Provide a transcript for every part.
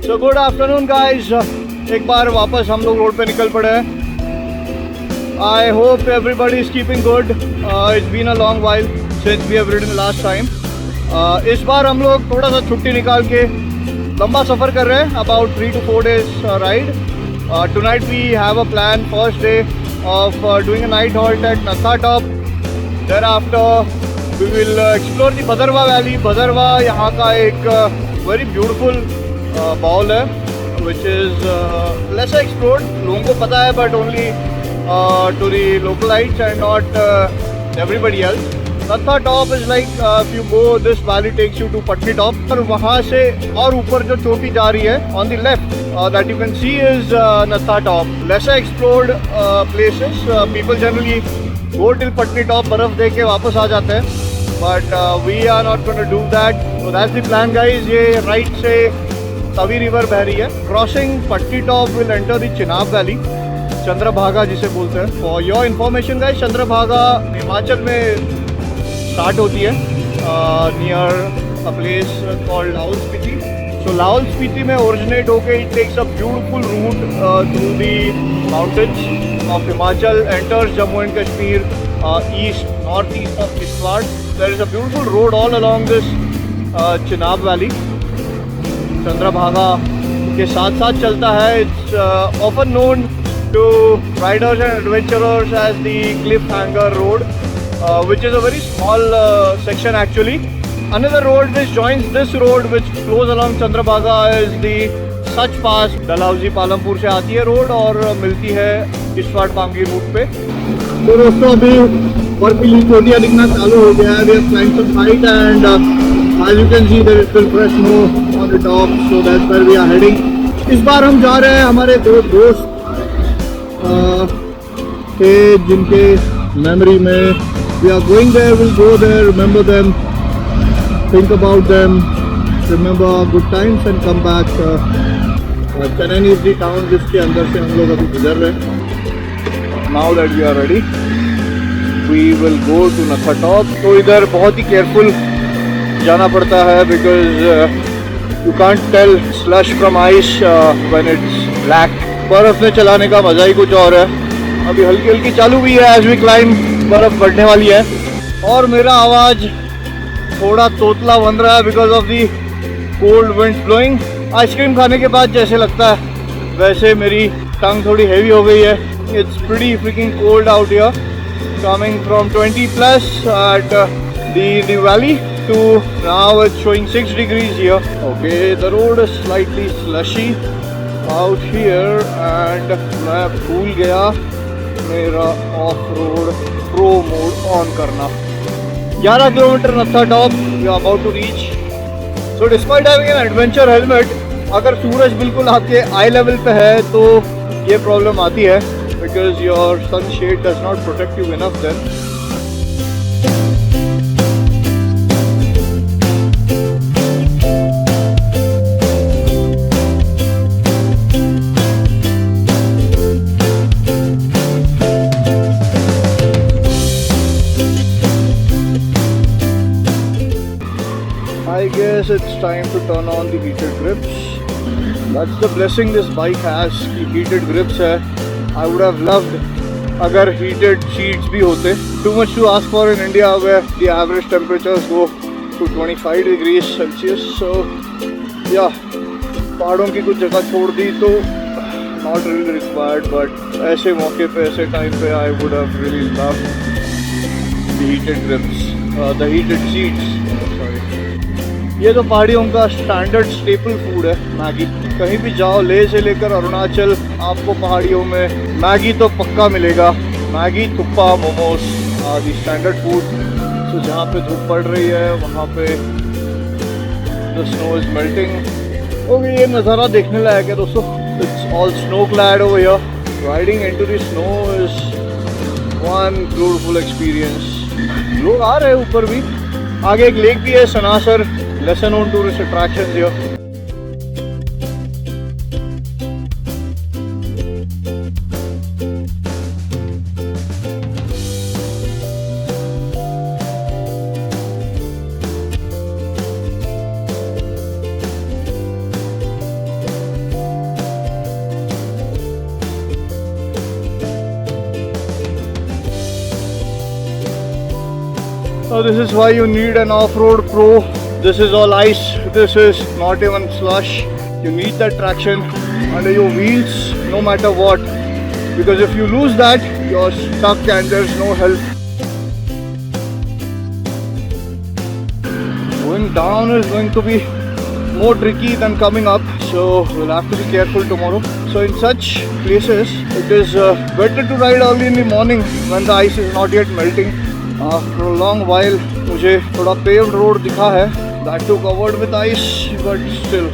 So good afternoon guys. एक बार वापस हम लोग रोड पे निकल पड़े हैं. I hope everybody is keeping good. It's been a long while since we have ridden last time. इस बार हम लोग थोड़ा सा छुट्टी निकाल के लंबा सफ़र कर रहे हैं. About 3 to 4 days ride. Tonight we have a plan. First day of doing a night halt at Natha Top. Thereafter we will explore the Bhadarwa Valley. Bhadarwa यहाँ का एक very beautiful बाउल है which is less explored. लोगों को पता है but only to the localites and not everybody else. Natha Top is like if you go this valley takes you to Patni Top. और वहाँ से और ऊपर जो चोटी जा रही है on the left that you can see is Natha Top. Lesser explored places. People generally go till Patni Top, बर्फ देख के वापस आ जाते हैं. But we are not going to do that. So that's the plan guys. ये right से Tawi river बह रही है. Crossing Patnitop will enter the Chenab valley, Chandrabhaga जिसे बोलते हैं. For your information guys, Chandrabhaga Himachal में स्टार्ट होती है near a place called Lahaul Spiti. So Lahaul Spiti में ओरिजिनेट होके it takes a beautiful route through the mountains of Himachal, enters Jammu and Kashmir, east north east of Kishtwar. There is a beautiful road all along this Chenab valley. Chandrabhaga के साथ साथ चलता है. It's often known to riders and adventurers as the cliff hanger road, which is a very small section actually. Another road which joins this road which flows along Chandrabhaga is the Sach Pass. Dalhousie Palampur से आती है road और मिलती है Kishtwar Pangi root पे. तो दोस्तों अभी बर्फीली चोटियाँ दिखना चालू हो गया है. We have climbed some height and as you can see there is still fresh snow on the top, so that's where we are heading. इस बार हम जा रहे हैं हमारे दो दोस्त थे जिनके मेमोरी में. We are going there, we'll go there, remember them, think about them, remember good times and come back. Chennai is the town जिसके अंदर से हम लोग अभी गुजर रहे हैं. Now that we are ready, we will go to Natha Top. तो इधर बहुत ही केयरफुल जाना पड़ता है because you can't tell slush from ice when it's black. बर्फ में चलाने का मज़ा ही कुछ और है. अभी हल्की हल्की चालू भी है. as we climb बर्फ बढ़ने वाली है और मेरा आवाज़ थोड़ा तोतला बन रहा है because of the cold winds blowing. Ice cream खाने के बाद जैसे लगता है वैसे मेरी टंग थोड़ी हैवी हो गई है. It's pretty fricking cold out here, coming from 20+ at the valley to now it's showing 6 degrees here. Okay, the road is slightly slushy out here and मैं भूल गया मेरा off road pro mode on करना. 11 kilometre Nathatop we are about to reach. So despite having an adventure helmet, अगर सूरज बिल्कुल आपके आई level पे है तो ये प्रॉब्लम आती है because your sun shade does not protect you enough then. I guess it's time to turn on the heated grips. That's the blessing this bike has. कि heated grips है. I would have loved अगर heated seats भी होते. Too much to ask for in India where the average temperatures go to 25 degrees Celsius. So yeah, पहाड़ों की कुछ जगह छोड़ दी तो not really required, but ऐसे मौके पे ऐसे टाइम पे I would have really loved the heated grips, the heated seats. ये तो पहाड़ियों का स्टैंडर्ड स्टेपल फूड है मैगी. कहीं भी जाओ, ले से लेकर अरुणाचल, आपको पहाड़ियों में मैगी तो पक्का मिलेगा. मैगी, थुप्पा, मोमोज आदि स्टैंडर्ड फूड. तो जहाँ पे धूप पड़ रही है वहाँ पे the snow is melting. Okay, ये नज़ारा देखने लायक है दोस्तों. It's all snow clad over here. Riding into the snow is one beautiful experience. लोग आ रहे हैं ऊपर भी. आगे एक लेक भी है Sanasar, lesser known tourist attractions here. So this is why you need an off-road pro. This is all ice. This is not even slush. You need that traction under your wheels no matter what. Because if you lose that, you're stuck and there's no help. Going down is going to be more tricky than coming up, so we'll have to be careful tomorrow. So in such places, it is better to ride early in the morning when the ice is not yet melting. After a long while, मुझे थोड़ा paved road दिखा है, that too covered with ice, but still.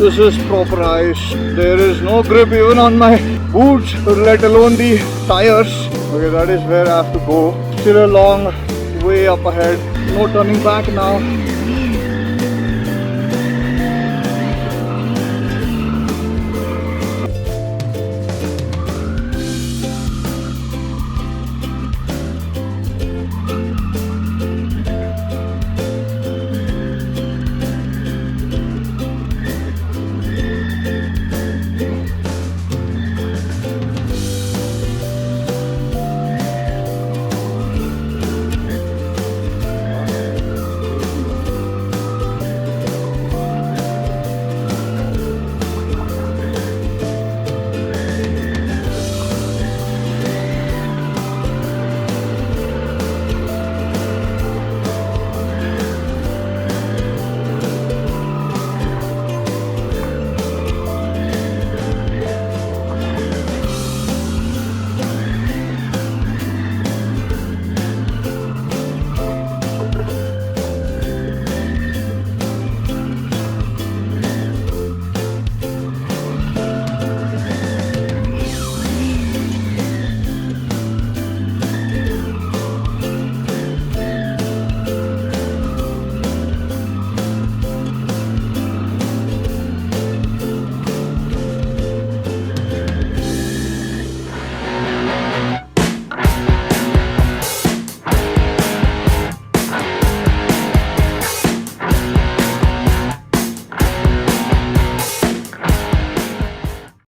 This is proper ice. There is no grip even on my boots, let alone the tires. Okay, that is where I have to go. Still a long way up ahead. No turning back now.